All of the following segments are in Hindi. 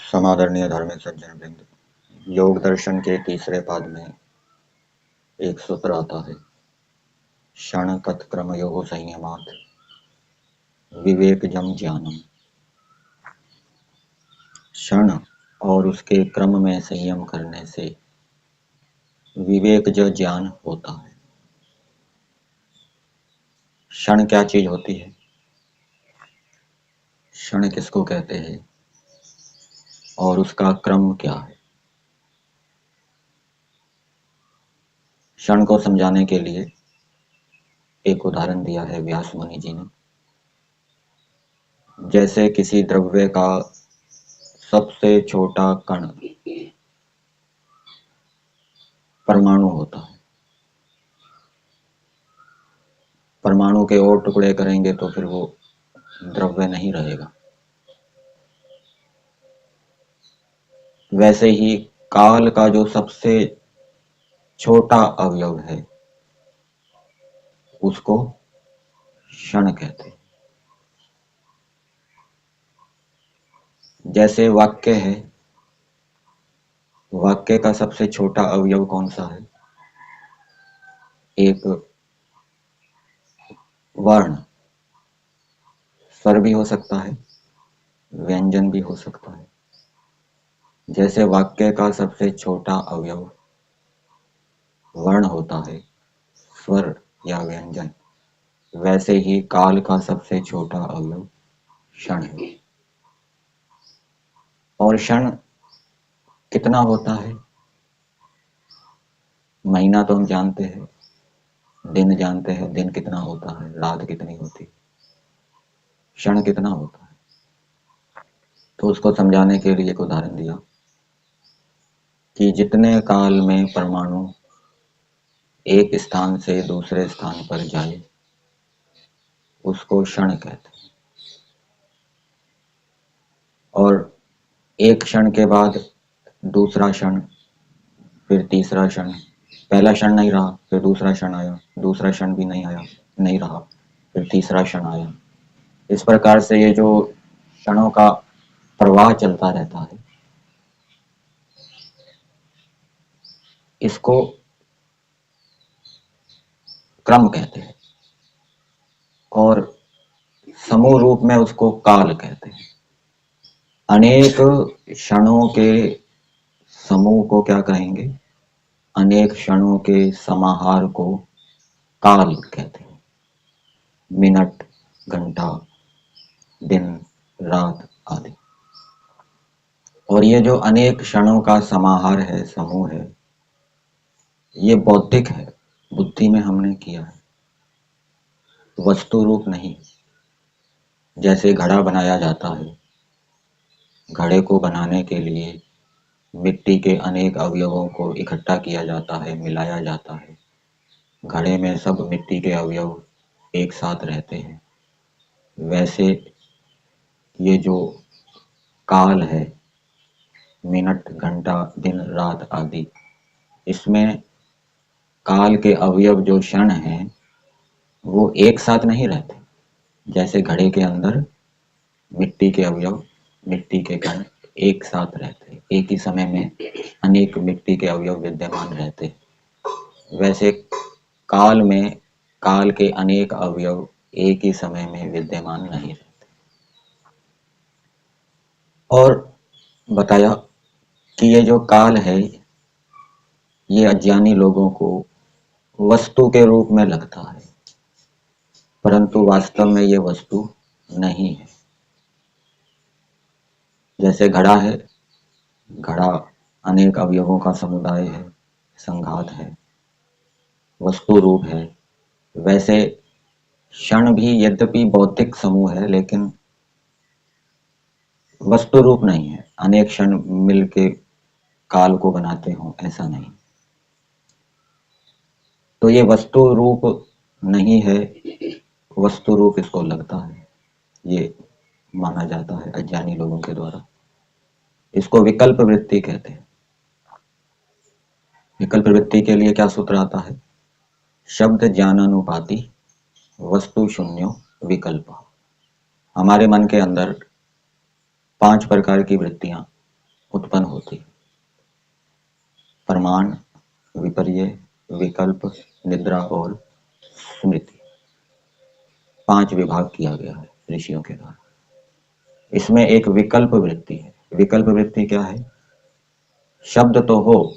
समादरणीय धार्मिक सज्जन वृंद, योग दर्शन के तीसरे पाद में एक सूत्र आता है, क्षण तत्क्रम योगो संयमात् विवेकजम ज्ञानम। क्षण और उसके क्रम में संयम करने से विवेकज ज्ञान होता है। क्षण क्या चीज होती है? क्षण किसको कहते हैं और उसका क्रम क्या है? क्षण को समझाने के लिए एक उदाहरण दिया है व्यास मुनि जी ने। जैसे किसी द्रव्य का सबसे छोटा कण परमाणु होता है। परमाणु के और टुकड़े करेंगे तो फिर वो द्रव्य नहीं रहेगा। वैसे ही काल का जो सबसे छोटा अवयव है उसको क्षण कहते हैं। जैसे वाक्य है, वाक्य का सबसे छोटा अवयव कौन सा है? एक वर्ण। स्वर भी हो सकता है, व्यंजन भी हो सकता है। जैसे वाक्य का सबसे छोटा अवयव वर्ण होता है, स्वर या व्यंजन, वैसे ही काल का सबसे छोटा अवयव क्षण है। और क्षण कितना होता है? महीना तो हम जानते हैं, दिन जानते हैं, दिन कितना होता है, रात कितनी होती है। क्षण कितना होता है? तो उसको समझाने के लिए एक उदाहरण दिया कि जितने काल में परमाणु एक स्थान से दूसरे स्थान पर जाए उसको क्षण कहते हैं। और एक क्षण के बाद दूसरा क्षण, फिर तीसरा क्षण, पहला क्षण नहीं रहा, फिर दूसरा क्षण आया, दूसरा क्षण भी नहीं आया, नहीं रहा, फिर तीसरा क्षण आया। इस प्रकार से ये जो क्षणों का प्रवाह चलता रहता है, इसको क्रम कहते हैं और समूह रूप में उसको काल कहते हैं। अनेक क्षणों के समूह को क्या कहेंगे? अनेक क्षणों के समाहार को काल कहते हैं। मिनट, घंटा, दिन, रात आदि। और ये जो अनेक क्षणों का समाहार है, समूह है, ये बौद्धिक है, बुद्धि में हमने किया है, वस्तु रूप नहीं। जैसे घड़ा बनाया जाता है, घड़े को बनाने के लिए मिट्टी के अनेक अवयवों को इकट्ठा किया जाता है, मिलाया जाता है। घड़े में सब मिट्टी के अवयव एक साथ रहते हैं। वैसे ये जो काल है, मिनट, घंटा, दिन, रात आदि, इसमें काल के अवयव जो क्षण हैं वो एक साथ नहीं रहते। जैसे घड़े के अंदर मिट्टी के अवयव, मिट्टी के कण एक साथ रहते हैं, एक ही समय में अनेक मिट्टी के अवयव विद्यमान रहते हैं। वैसे काल में काल के अनेक अवयव एक ही समय में विद्यमान नहीं रहते। और बताया कि ये जो काल है ये अज्ञानी लोगों को वस्तु के रूप में लगता है, परंतु वास्तव में ये वस्तु नहीं है। जैसे घड़ा है, घड़ा अनेक अवयवों का समुदाय है, संघात है, वस्तु रूप है। वैसे क्षण भी यद्यपि भौतिक समूह है लेकिन वस्तु रूप नहीं है। अनेक क्षण मिलके काल को बनाते हो, ऐसा नहीं। तो ये वस्तु रूप नहीं है, वस्तु रूप इसको लगता है, ये माना जाता है अज्ञानी लोगों के द्वारा। इसको विकल्प वृत्ति कहते हैं। विकल्प वृत्ति के लिए क्या सूत्र आता है? शब्द ज्ञानानुपाति वस्तु शून्यो विकल्प। हमारे मन के अंदर 5 प्रकार की वृत्तियां उत्पन्न होती है। प्रमाण, विपर्य, विकल्प, निद्रा और स्मृति, 5 विभाग किया गया है ऋषियों के द्वारा। इसमें एक विकल्प वृत्ति है। विकल्प वृत्ति क्या है? शब्द तो हो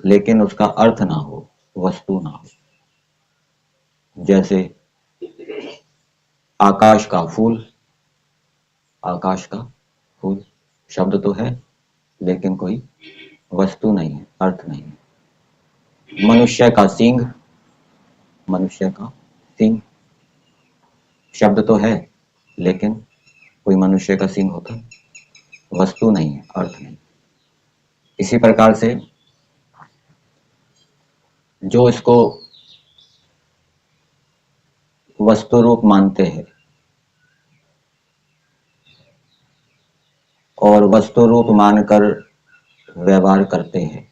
लेकिन उसका अर्थ ना हो, वस्तु ना हो। जैसे आकाश का फूल, आकाश का फूल शब्द तो है लेकिन कोई वस्तु नहीं है, अर्थ नहीं है। मनुष्य का सींग, मनुष्य का सींग शब्द तो है लेकिन कोई मनुष्य का सींग होता है, वस्तु नहीं है, अर्थ नहीं। इसी प्रकार से जो इसको वस्तु रूप मानते हैं और वस्तु रूप मानकर व्यवहार करते हैं,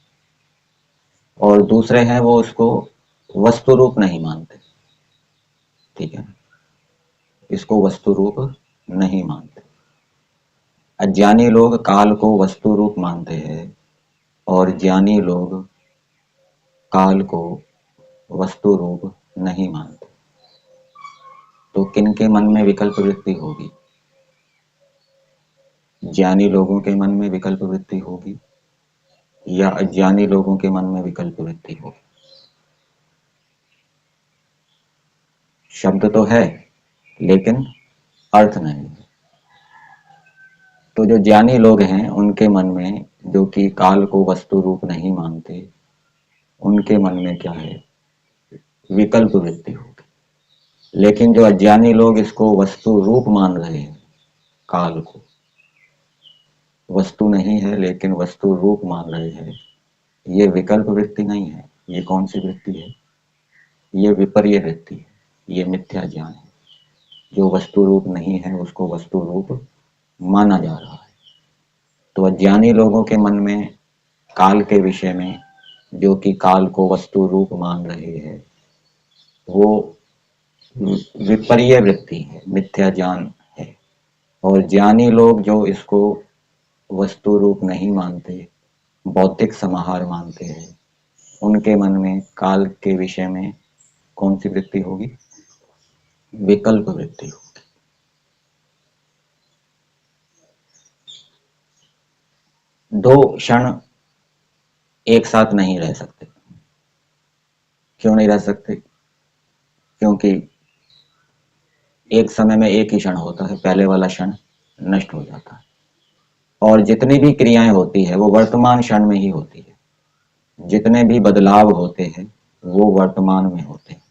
और दूसरे हैं वो उसको वस्तु रूप नहीं मानते, ठीक है, इसको वस्तु रूप नहीं मानते। अज्ञानी लोग काल को वस्तु रूप मानते हैं और ज्ञानी लोग काल को वस्तु रूप नहीं मानते। तो किनके मन में विकल्प वृत्ति होगी? ज्ञानी लोगों के मन में विकल्प वृत्ति होगी या अज्ञानी लोगों के मन में विकल्प वृत्ति होगी? शब्द तो है लेकिन अर्थ नहीं है। तो जो ज्ञानी लोग हैं उनके मन में, जो कि काल को वस्तु रूप नहीं मानते, उनके मन में क्या है? विकल्प वृत्ति होगी। लेकिन जो अज्ञानी लोग इसको वस्तु रूप मान रहे हैं, काल को वस्तु नहीं है लेकिन वस्तु रूप मान रहे हैं, ये विकल्प वृत्ति नहीं है। ये कौन सी वृत्ति है? ये विपर्य वृत्ति है, ये मिथ्या ज्ञान है। जो वस्तु रूप नहीं है उसको वस्तु रूप माना जा रहा है। तो अज्ञानी लोगों के मन में काल के विषय में, जो कि काल को वस्तु रूप मान रहे हैं, वो विपर्य वृत्ति है, मिथ्या ज्ञान है। और ज्ञानी लोग जो इसको वस्तु रूप नहीं मानते, भौतिक समाहार मानते हैं, उनके मन में काल के विषय में कौन सी वृत्ति होगी? विकल्प वृत्ति होगी। दो क्षण एक साथ नहीं रह सकते। क्यों नहीं रह सकते? क्योंकि एक समय में एक ही क्षण होता है, पहले वाला क्षण नष्ट हो जाता है। और जितनी भी क्रियाएं होती है वो वर्तमान क्षण में ही होती है। जितने भी बदलाव होते हैं वो वर्तमान में होते हैं।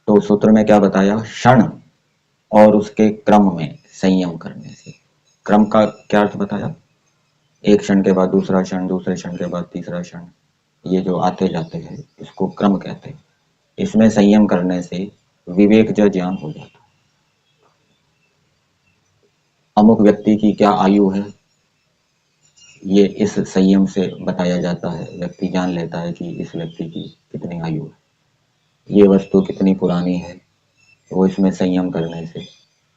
तो सूत्र में क्या बताया? क्षण और उसके क्रम में संयम करने से। क्रम का क्या अर्थ बताया? एक क्षण के बाद दूसरा क्षण, दूसरे क्षण के बाद तीसरा क्षण, ये जो आते जाते हैं इसको क्रम कहते हैं। इसमें संयम करने से विवेक जो ज्ञान हो जाता है। अमुक व्यक्ति की क्या आयु है, ये इस संयम से बताया जाता है। व्यक्ति जान लेता है कि इस व्यक्ति की कितनी आयु है, ये वस्तु कितनी पुरानी है, वो इसमें संयम करने से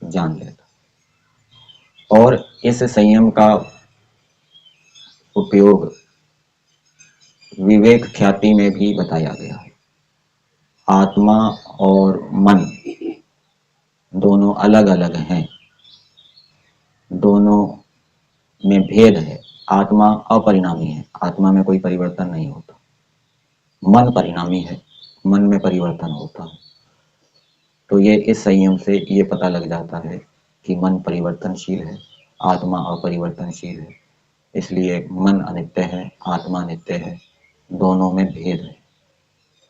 जान लेता है। और इस संयम का उपयोग विवेक ख्याति में भी बताया गया है। आत्मा और मन दोनों अलग अलग हैं, दोनों में भेद है। आत्मा अपरिणामी है, आत्मा में कोई परिवर्तन नहीं होता। मन परिणामी है, मन में परिवर्तन होता है। तो ये इस संयम से ये पता लग जाता है कि मन परिवर्तनशील है, आत्मा अपरिवर्तनशील है। इसलिए मन अनित्य है, आत्मा नित्य है, दोनों में भेद है।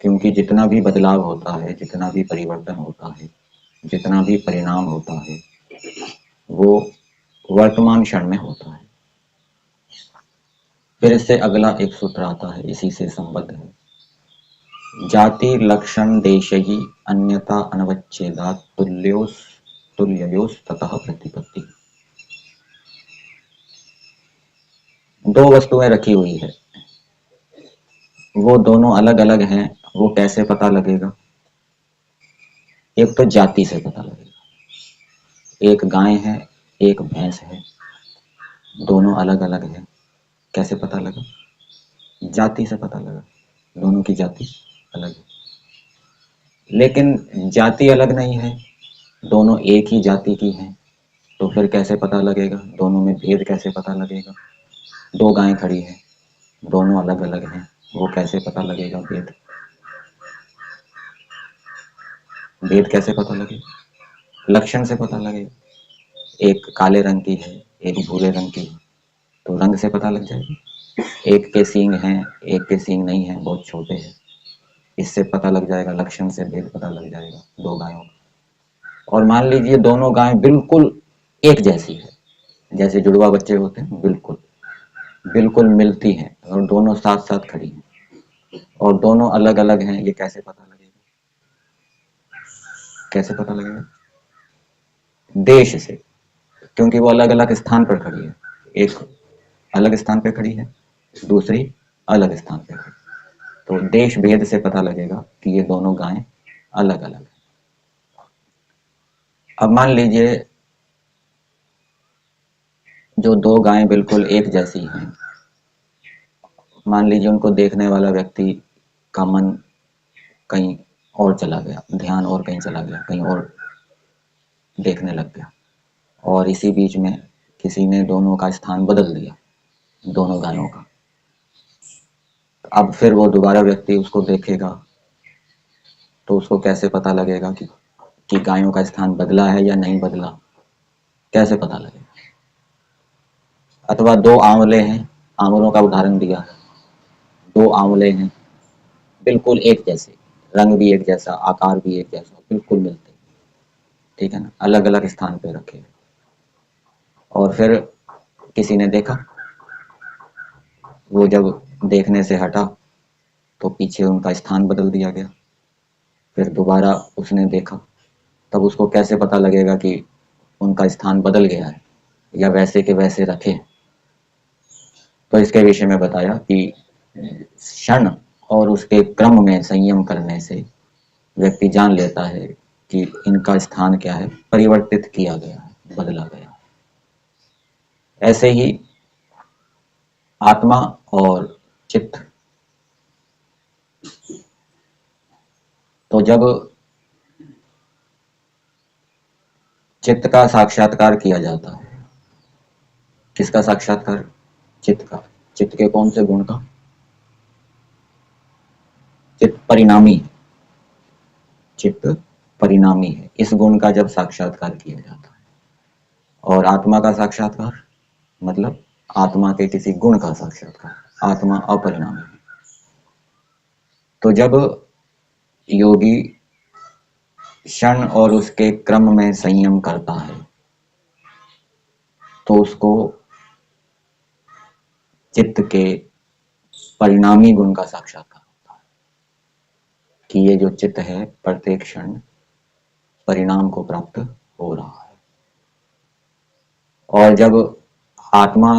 क्योंकि जितना भी बदलाव होता है, जितना भी परिवर्तन होता है, जितना भी परिणाम होता है, वो वर्तमान क्षण में होता है। फिर इससे अगला एक सूत्र आता है, इसी से संबद्ध है। जाति लक्षण देशहि अन्यथा अनवच्छेदात् तुल्ययोस् ततः प्रतिपत्ति। दो वस्तुएं रखी हुई है, वो दोनों अलग अलग हैं, वो कैसे पता लगेगा? एक तो जाति से पता लगेगा। एक गाय है, एक भैंस है। दोनों अलग अलग है। कैसे पता लगा? जाति से पता लगा, दोनों की जाति अलग है। लेकिन जाति अलग नहीं है, दोनों एक ही जाति की हैं, तो फिर कैसे पता लगेगा? दोनों में भेद कैसे पता लगेगा? दो गायें खड़ी हैं, दोनों अलग अलग हैं, वो कैसे पता लगेगा भेद? भेद कैसे पता लगेगा? लक्षण से पता लगेगा। एक काले रंग की है, एक भूरे रंग की है, तो रंग से पता लग जाएगा। एक के सींग हैं, एक के सींग नहीं है, बहुत छोटे हैं, इससे पता लग जाएगा, लक्षण से भेद पता लग जाएगा दो गायों का। और मान लीजिए दोनों गायें बिल्कुल एक जैसी है, जैसे जुड़वा बच्चे होते हैं, बिल्कुल बिल्कुल मिलती हैं, और दोनों साथ साथ खड़ी हैं, और दोनों अलग अलग हैं, ये कैसे पता लगेगा? कैसे पता लगेगा? देश से, क्योंकि वो अलग अलग स्थान पर खड़ी है। एक अलग स्थान पर खड़ी है, दूसरी अलग स्थान पर खड़ी है, तो देश भेद से पता लगेगा कि ये दोनों गायें अलग अलग हैं। अब मान लीजिए जो दो गायें बिल्कुल एक जैसी हैं, मान लीजिए उनको देखने वाला व्यक्ति का मन कहीं और चला गया, ध्यान और कहीं चला गया, कहीं और देखने लग गया, और इसी बीच में किसी ने दोनों का स्थान बदल दिया, दोनों गायों का। अब फिर वो दोबारा व्यक्ति उसको देखेगा, तो उसको कैसे पता लगेगा कि गायों का स्थान बदला है या नहीं बदला? कैसे पता लगेगा? अथवा दो आंवले हैं, आंवलों का उदाहरण दिया है, दो आंवले हैं बिल्कुल एक जैसे, रंग भी एक जैसा, आकार भी एक जैसा, बिल्कुल मिलते, ठीक है ना, अलग अलग स्थान पे रखे, और फिर किसी ने देखा, वो जब देखने से हटा तो पीछे उनका स्थान बदल दिया गया। फिर दोबारा उसने देखा, तब उसको कैसे पता लगेगा कि उनका स्थान बदल गया है या वैसे के वैसे रखे? तो इसके विषय में बताया कि क्षण और उसके क्रम में संयम करने से व्यक्ति जान लेता है कि इनका स्थान क्या है, परिवर्तित किया गया है, बदला गया है। ऐसे ही आत्मा और चित्त, तो जब चित्त का साक्षात्कार किया जाता है, किसका साक्षात्कार? चित्त का। चित्त के कौन से गुण का? चित्त परिणामी है, चित्त परिणामी है, इस गुण का जब साक्षात्कार किया जाता है। और आत्मा का साक्षात्कार मतलब आत्मा के किसी गुण का साक्षात्कार, आत्मा अपरिणामी है। तो जब योगी क्षण और उसके क्रम में संयम करता है, तो उसको चित्त के परिणामी गुण का साक्षात्कार होता है कि ये जो चित्त है प्रत्येक क्षण परिणाम को प्राप्त हो रहा है। और जब आत्मा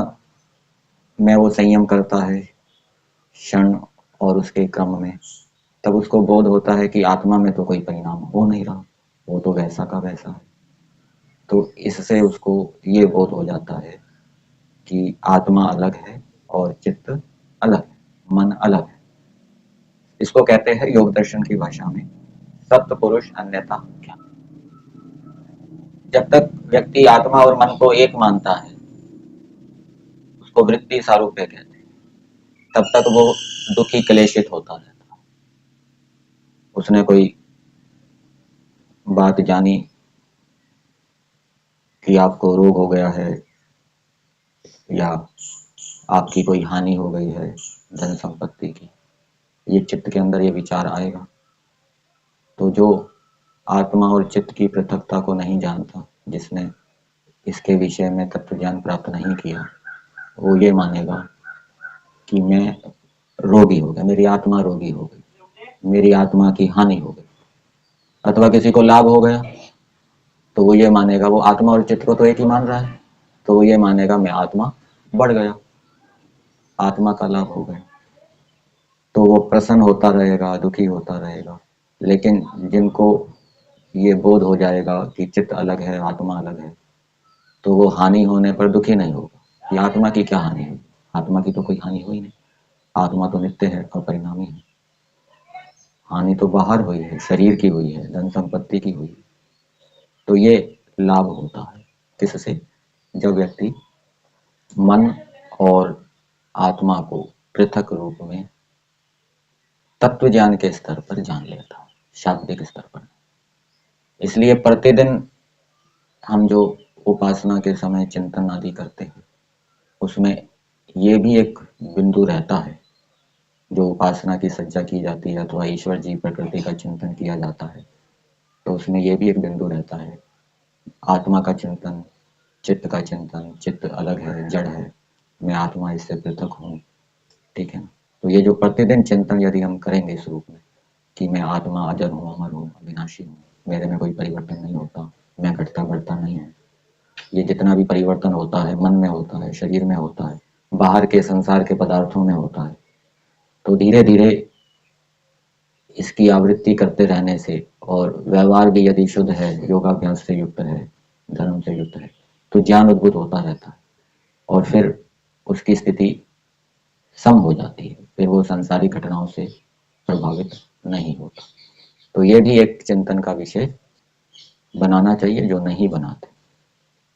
में वो संयम करता है क्षण और उसके क्रम में, तब उसको बोध होता है कि आत्मा में तो कोई परिणाम हो नहीं रहा, वो तो वैसा का वैसा है। तो इससे उसको ये बोध हो जाता है कि आत्मा अलग है और चित्त अलग है, मन अलग है। इसको कहते हैं योग दर्शन की भाषा में सप्त पुरुष अन्यथा ज्ञान। जब तक व्यक्ति आत्मा और मन को एक मानता है, उसको वृत्ति सारूप्य कहते हैं, तब तक वो दुखी क्लेशित होता रहता है। उसने कोई बात जानी कि आपको रोग हो गया है या आपकी कोई हानि हो गई है धन संपत्ति की, ये चित्त के अंदर ये विचार आएगा। तो जो आत्मा और चित्त की पृथकता को नहीं जानता, जिसने इसके विषय में तत्व ज्ञान प्राप्त नहीं किया, वो ये मानेगा कि मैं रोगी हो गया, मेरी आत्मा रोगी हो गई, मेरी आत्मा की हानि हो गई। अथवा किसी को लाभ हो गया तो वो ये मानेगा, वो आत्मा और चित्त को तो एक ही मान रहा है, तो वो ये मानेगा मैं आत्मा बढ़ गया, आत्मा का लाभ हो गया। तो वो प्रसन्न होता रहेगा, दुखी होता रहेगा। लेकिन जिनको ये बोध हो जाएगा कि चित्त अलग है, आत्मा अलग है, तो वो हानि होने पर दुखी नहीं होगा, कि आत्मा की क्या हानि हुई। आत्मा की तो कोई हानि हुई नहीं, आत्मा तो नित्य है और परिणामी है। हानि तो बाहर हुई है, शरीर की हुई है, धन संपत्ति की हुई है। तो ये लाभ होता है किससे? जब व्यक्ति मन और आत्मा को पृथक रूप में तत्व ज्ञान के स्तर पर जान लेता है, शाब्दिक स्तर पर। इसलिए प्रतिदिन हम जो उपासना के समय चिंतन आदि करते हैं, उसमें ये भी एक बिंदु रहता है, जो उपासना की सज्जा की जाती है अथवा ईश्वर जी प्रकृति का चिंतन किया जाता है, तो उसमें ये भी एक बिंदु रहता है, आत्मा का चिंतन, चित्त का चिंतन। चित्त अलग है, जड़ है, मैं आत्मा इससे पृथक हूँ, ठीक है ना। तो ये जो प्रतिदिन चिंतन यदि हम करेंगे इस रूप में कि मैं आत्मा अजर हूँ, अमर हूँ, अविनाशी हूँ, मेरे में कोई परिवर्तन नहीं होता, मैं घटता बढ़ता नहीं हूँ, ये जितना भी परिवर्तन होता है मन में होता है, शरीर में होता है, बाहर के संसार के पदार्थों में होता है, तो धीरे धीरे इसकी आवृत्ति करते रहने से और व्यवहार भी यदि शुद्ध है, योगाभ्यास से युक्त है, धर्म से युक्त है, तो ज्ञान उद्भुत होता रहता है और फिर उसकी स्थिति सम हो जाती है, फिर वो सांसारिक घटनाओं से प्रभावित नहीं होता। तो ये भी एक चिंतन का विषय बनाना चाहिए, जो नहीं बनाते।